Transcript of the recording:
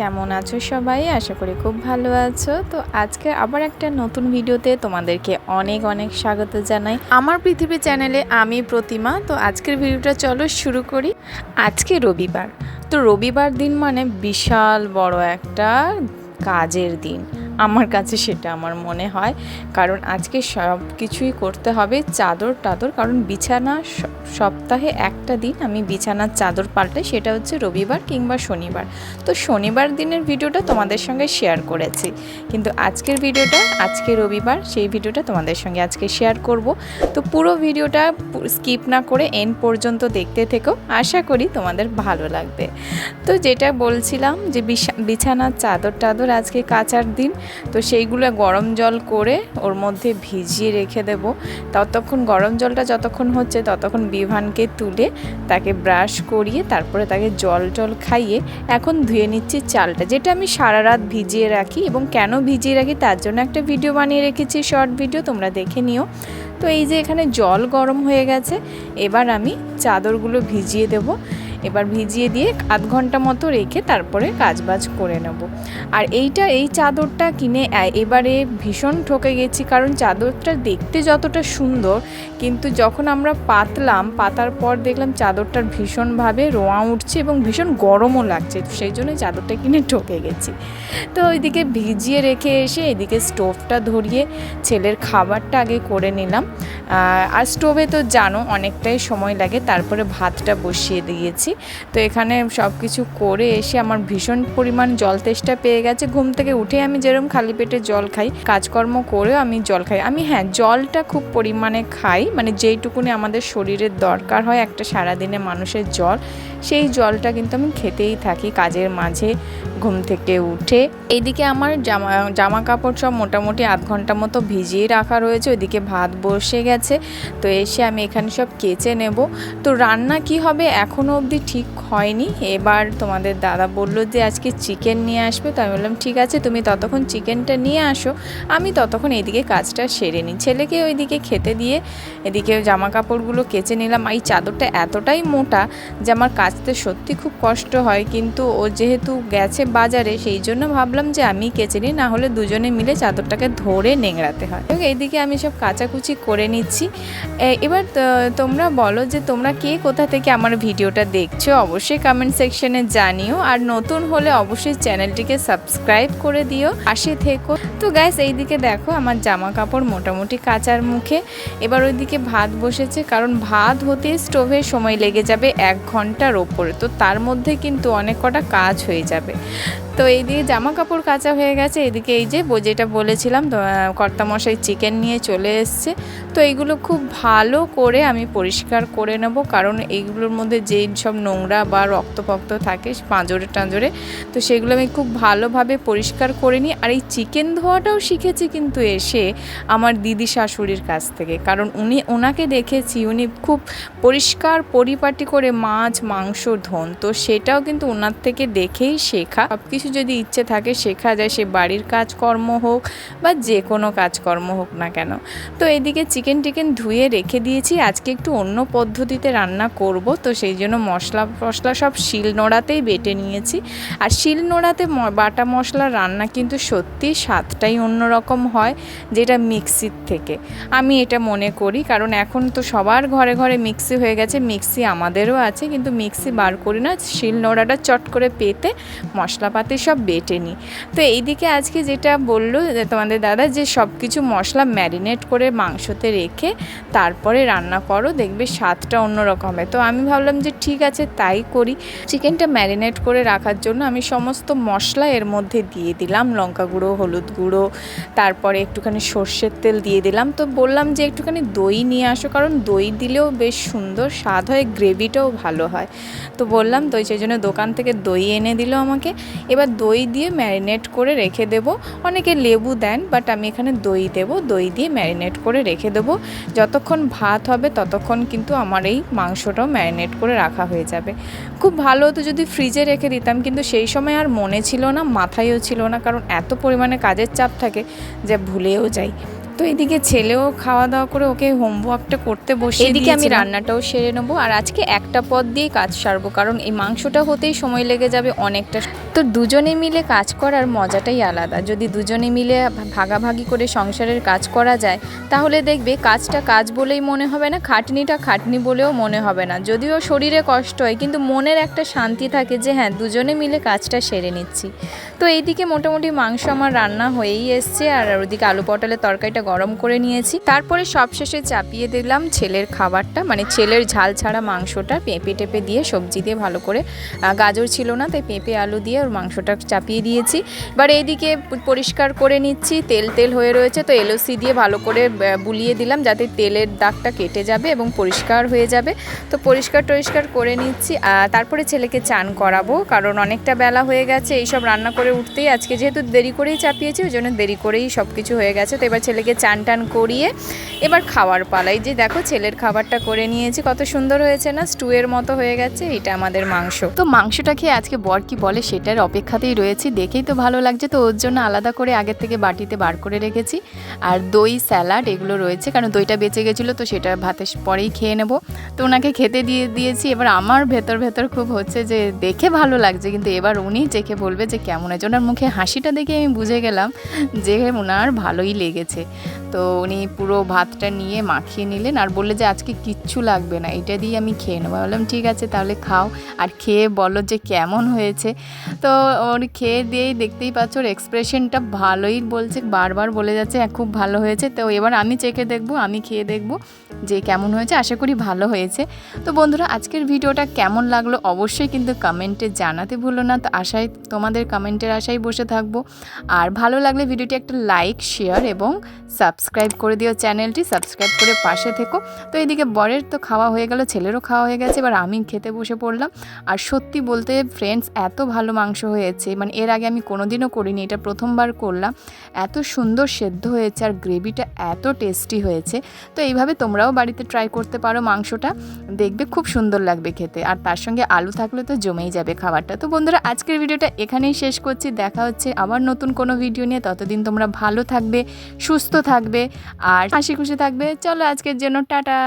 কেমন আছো সবাই? আশা করি খুব ভালো আছো। তো আজকে আবার একটা নতুন ভিডিওতে তোমাদেরকে অনেক অনেক স্বাগত জানাই আমার পৃথিবী চ্যানেলে। আমি প্রতিমা। তো আজকের ভিডিওটা চলো শুরু করি। আজকে রবিবার, তো রবিবার দিন মানে বিশাল বড় একটা কাজের দিন আমার কাছে, সেটা আমার মনে হয়। কারণ আজকে সব কিছুই করতে হবে, চাদর টাদর, কারণ বিছানা সপ্তাহে একটা দিন আমি বিছানার চাদর পাল্টাই, সেটা হচ্ছে রবিবার কিংবা শনিবার। তো শনিবার দিনের ভিডিওটা তোমাদের সঙ্গে শেয়ার করেছি, কিন্তু আজকের ভিডিওটা, আজকে রবিবার, সেই ভিডিওটা তোমাদের সঙ্গে আজকে শেয়ার করব। তো পুরো ভিডিওটা স্কিপ না করে এন্ড পর্যন্ত দেখতে থেকো, আশা করি তোমাদের ভালো লাগবে। তো যেটা বলছিলাম যে বিছানার চাদর টাদর আজকে কাচার দিন, তো সেইগুলো গরম জল করে ওর মধ্যে ভিজিয়ে রেখে দেব। ততক্ষণ গরম জলটা যতক্ষণ হচ্ছে ততক্ষণ বিভানকে তুলে তাকে ব্রাশ করিয়ে তারপরে তাকে জল টল খাইয়ে এখন ধুয়ে নিচ্ছি চালটা, যেটা আমি সারা রাত ভিজিয়ে রাখি। এবং কেন ভিজিয়ে রাখি তার জন্য একটা ভিডিও বানিয়ে রেখেছি, শর্ট ভিডিও, তোমরা দেখে নিও। তো এই যে এখানে জল গরম হয়ে গেছে, এবার আমি চাদরগুলো ভিজিয়ে দেব। এবার ভিজিয়ে দিয়ে আধ ঘন্টা মতো রেখে তারপরে কাজবাজ করে নেব। আর এই চাদরটা কিনে এবারে ভীষণ ঠকে গেছি, কারণ চাদরটা দেখতে যতটা সুন্দর, কিন্তু যখন আমরা পাতার পর দেখলাম চাদরটার ভীষণভাবে রোঁয়া উঠছে এবং ভীষণ গরমও লাগছে, সেই জন্য চাদরটা কিনে ঠকে গেছি। তো ওইদিকে ভিজিয়ে রেখে এসে এদিকে স্টোভটা ধরিয়ে ছেলের খাবারটা আগে করে নিলাম। আর স্টোভে তো জানো অনেকটাই সময় লাগে, তারপরে ভাতটা বসিয়ে দিয়েছি। তো এখানে সব কিছু করে এসে আমার ভীষণ পরিমাণ জল তেষ্টা পেয়ে গেছে। ঘুম থেকে উঠে আমি যেরকম খালি পেটে জল খাই, কাজকর্ম করেও আমি জল খাই। আমি জলটা খুব পরিমাণে খাই, মানে যেইটুকুনি আমাদের শরীরের দরকার হয় একটা সারাদিনে মানুষের জল, সেই জলটা কিন্তু আমি খেতেই থাকি কাজের মাঝে ঘুম থেকে উঠে। এইদিকে আমার জামা কাপড় সব মোটামুটি আধ ঘন্টা মতো ভিজিয়ে রাখা রয়েছে, ওইদিকে ভাত বসে গেছে। তো এসে আমি এখানে সব কেচে নেব। তো রান্না কি হবে এখনও অবধি ঠিক হয়নি। এবার তোমাদের দাদা বললো যে আজকে চিকেন নিয়ে আসবে, তো আমি বললাম ঠিক আছে, তুমি ততক্ষণ চিকেনটা নিয়ে আসো, আমি ততক্ষণ এইদিকে কাজটা সেরে নিই। ছেলেকে ওইদিকে খেতে দিয়ে এদিকে জামা কাপড়গুলো কেচে নিলাম। এই চাদরটা এতটাই মোটা যে আমার কাচতে সত্যি খুব কষ্ট হয়, কিন্তু ও যেহেতু গেছে বাজারে, সেই জন্য ভাবলাম যে আমি কেচে নিই, না হলে দুজনে মিলে চাদরটাকে ধরে নেংড়াতে হয়। এবং এইদিকে আমি সব কাচাকুচি করে নিচ্ছি। এবার তোমরা বলো যে তোমরা কে কোথা থেকে আমার ভিডিওটা দেখছো, অবশ্যই কমেন্ট সেকশনে জানিও। আর নতুন হলে অবশ্যই চ্যানেলটিকে সাবস্ক্রাইব করে দিও, পাশে থেকো। তো গাইস এইদিকে দেখো আমার জামা কাপড় মোটামুটি কাচার মুখে। এবার ওইদিকে ভাত বসেছে, কারণ ভাত হতে স্টোভে সময় লেগে যাবে 1 ঘন্টার ওপরে, তো তার মধ্যে কিন্তু অনেক কটা কাজ হয়ে যাবে। তো এইদিকে জামা কাপড় কাচা হয়ে গেছে। এদিকে এই যে যেটা বলেছিলাম কর্তামশাই চিকেন নিয়ে চলে এসছে, তো এইগুলো খুব ভালো করে আমি পরিষ্কার করে নেব, কারণ এইগুলোর মধ্যে যেই সব নোংরা বা রক্তপক্ত থাকে পাঁজরে টাঁজরে, তো সেগুলো আমি খুব ভালোভাবে পরিষ্কার করে নিই। আর এই চিকেন ধোয়াটাও শিখেছি কিন্তু এসে আমার দিদি শাশুড়ির কাছ থেকে, কারণ ওনাকে দেখেছি উনি খুব পরিষ্কার পরিপাটি করে মাছ মাংস ধোন, তো সেটাও কিন্তু ওনার থেকে দেখেই শেখা। সব কিছু যদি ইচ্ছে থাকে শেখা যায়, সে বাড়ির কাজকর্ম হোক বা যে কোনো কাজকর্ম হোক না কেন। তো এদিকে চিকেন ধুয়ে রেখে দিয়েছি। আজকে একটু অন্য পদ্ধতিতে রান্না করব, তো সেই জন্য মশলা সব শিলনোড়াতেই বেটে নিয়েছি। আর শিলনোড়াতে বাটা মশলা রান্না কিন্তু সত্যি স্বাদটাই অন্যরকম হয় যেটা মিক্সির থেকে, আমি এটা মনে করি। কারণ এখন তো সবার ঘরে ঘরে মিক্সি হয়ে গেছে, মিক্সি আমাদেরও আছে, কিন্তু মিক্সি বার করি না, শিলনোড়াটা চট করে পেতে মশলাপাতি সব বেটে নিই। তো এইদিকে আজকে যেটা বললো তোমাদের দাদা যে সব কিছু মশলা ম্যারিনেট করে মাংসতে রেখে তারপরে রান্না করো, দেখবে স্বাদটা অন্যরকম হয়। তো আমি ভাবলাম যে ঠিক আছে তাই করি। চিকেনটা ম্যারিনেট করে রাখার জন্য আমি সমস্ত মশলা এর মধ্যে দিয়ে দিলাম, লঙ্কা গুঁড়ো, হলুদ গুঁড়ো, তারপরে একটুখানি সর্ষের তেল দিয়ে দিলাম। তো বললাম যে একটুখানি দই নিয়ে আসো, কারণ দই দিলেও বেশ সুন্দর স্বাদ হয়, গ্রেভিটাও ভালো হয়। তো বললাম দই, সেই জন্য দোকান থেকে দই এনে দিল আমাকে। এবার দই দিয়ে ম্যারিনেট করে রেখে দেবো। অনেকে লেবু দেন, বাট আমি এখানে দই দেবো, দই দিয়ে ম্যারিনেট করে রেখে দেবো। যতক্ষণ ভাত হবে ততক্ষণ কিন্তু আমার এই মাংসটাও ম্যারিনেট করে রাখা হয়ে যাবে। খুব ভালো হতো যদি ফ্রিজে রেখে দিতাম, কিন্তু সেই সময় আর মনে ছিল না, মাথায়ও ছিল না, কারণ এত পরিমাণে কাজের চাপ থাকে যে ভুলেও যাই। তো এদিকে ছেলেও খাওয়া দাওয়া করে ওকে হোমওয়ার্কটা করতে বসে, এদিকে আমি রান্নাটাও সেরে নেবো। আর আজকে একটা পদ দিয়েই কাজ সারবো, কারণ এই মাংসটা হতেই সময় লেগে যাবে অনেকটা। তো দুজনে মিলে কাজ করার মজাটাই আলাদা। যদি দুজনে মিলে ভাগাভাগি করে সংসারের কাজ করা যায়, তাহলে দেখবে কাজটা কাজ বলেই মনে হবে না, খাটনিটা খাটনি বলেও মনে হবে না। যদিও শরীরে কষ্ট হয়, কিন্তু মনের একটা শান্তি থাকে যে হ্যাঁ দুজনে মিলে কাজটা সেরে নিচ্ছি। তো এইদিকে মোটামুটি মাংস আমার রান্না হয়েই এসছে, আর ওইদিকে আলু পটলের তরকারিটা গরম করে নিয়েছি। তারপরে সবশেষে চাপিয়ে দিলাম ছেলের খাবারটা, মানে ছেলের ঝাল ছাড়া মাংসটা পেঁপে টেপে দিয়ে, সবজি দিয়ে ভালো করে, গাজর ছিল না তাই পেঁপে আলু দিয়ে ওর মাংসটা চাপিয়ে দিয়েছি। এবার এইদিকে পরিষ্কার করে নিচ্ছি, তেল তেল হয়ে রয়েছে, তো এলওসি দিয়ে ভালো করে বুলিয়ে দিলাম যাতে তেলের দাগটা কেটে যাবে এবং পরিষ্কার হয়ে যাবে। তো পরিষ্কার টরিষ্কার করে নিচ্ছি। তারপরে ছেলেকে চান করাবো, কারণ অনেকটা বেলা হয়ে গেছে এইসব রান্না করে উঠতেই। আজকে যেহেতু দেরি করেই চাপিয়েছি, ওই জন্য দেরি করেই সব কিছু হয়ে গেছে। তো এবার ছেলেকে চান টান করিয়ে এবার খাওয়ার পালাই। যে দেখো ছেলের খাবারটা করে নিয়েছি, কত সুন্দর হয়েছে না, স্টুয়ের মতো হয়ে গেছে। এটা আমাদের মাংস। তো মাংসটা খেয়ে আজকে বর কি বলে সেটার অপেক্ষাতেই রয়েছি, দেখেই তো ভালো লাগছে। তো ওর জন্য আলাদা করে আগের থেকে বাটিতে বার করে রেখেছি, আর দই স্যালাড এগুলো রয়েছে, কারণ দইটা বেঁচে গেছিলো, তো সেটা ভাতের পরেই খেয়ে নেব। তো ওনাকে খেতে দিয়েছি। এবার আমার ভেতর খুব হচ্ছে যে দেখে ভালো লাগছে, কিন্তু এবার উনি চেখে বলবে যে কেমন আছে। ওনার মুখে হাসিটা দেখে আমি বুঝে গেলাম যে ওনার ভালোই লেগেছে। তো উনি পুরো ভাতটা নিয়ে মাখিয়ে নিলেন আর বললে যে আজকে কিচ্ছু লাগবে না, এটা দিয়ে আমি খেয়ে নেবো। বললাম ঠিক আছে তাহলে খাও, আর খেয়ে বলো যে কেমন হয়েছে। তো ওর খেয়ে দিয়েই দেখতেই পাচ্ছ ওর এক্সপ্রেশনটা ভালোই বলছে, বারবার বলে যাচ্ছে খুব ভালো হয়েছে। তো এবার আমি চেখে দেখবো, আমি খেয়ে দেখবো যে কেমন হয়েছে। আশা করি ভালো হয়েছে। তো বন্ধুরা আজকের ভিডিওটা কেমন লাগলো অবশ্যই কিন্তু কমেন্টে জানাতে ভুলো না। তো আশায় তোমাদের কমেন্টের আশায় বসে থাকবো। আর ভালো লাগলে ভিডিওটি একটা লাইক, শেয়ার এবং সাবস্ক্রাইব করে দিও, চ্যানেলটি সাবস্ক্রাইব করে পাশে থেকো। তো এদিকে বরের তো খাওয়া হয়ে গেল, ছেলেরও খাওয়া হয়ে গেছে, এবার আমি খেতে বসে পড়লাম। আর সত্যি বলতে ফ্রেন্ডস এত ভালো মাংস হয়েছে, মানে এর আগে আমি কোনোদিনও করিনি, এটা প্রথমবার করলাম। এত সুন্দর সেদ্ধ হয়েছে আর গ্রেভিটা এত টেস্টি হয়েছে। তো এইভাবে তোমরাও বাড়িতে ট্রাই করতে পারো মাংসটা, দেখবে খুব সুন্দর লাগবে খেতে। আর তার সঙ্গে আলু থাকলে তো জমেই যাবে খাবারটা। তো বন্ধুরা আজকের ভিডিওটা এখানেই শেষ করছি, দেখা হচ্ছে আবার নতুন কোনো ভিডিও নিয়ে। ততদিন তোমরা ভালো থাকবে, সুস্থ থাকবে আর হাসি খুশি থাকবে। চলো আজকের জন্য টাটা।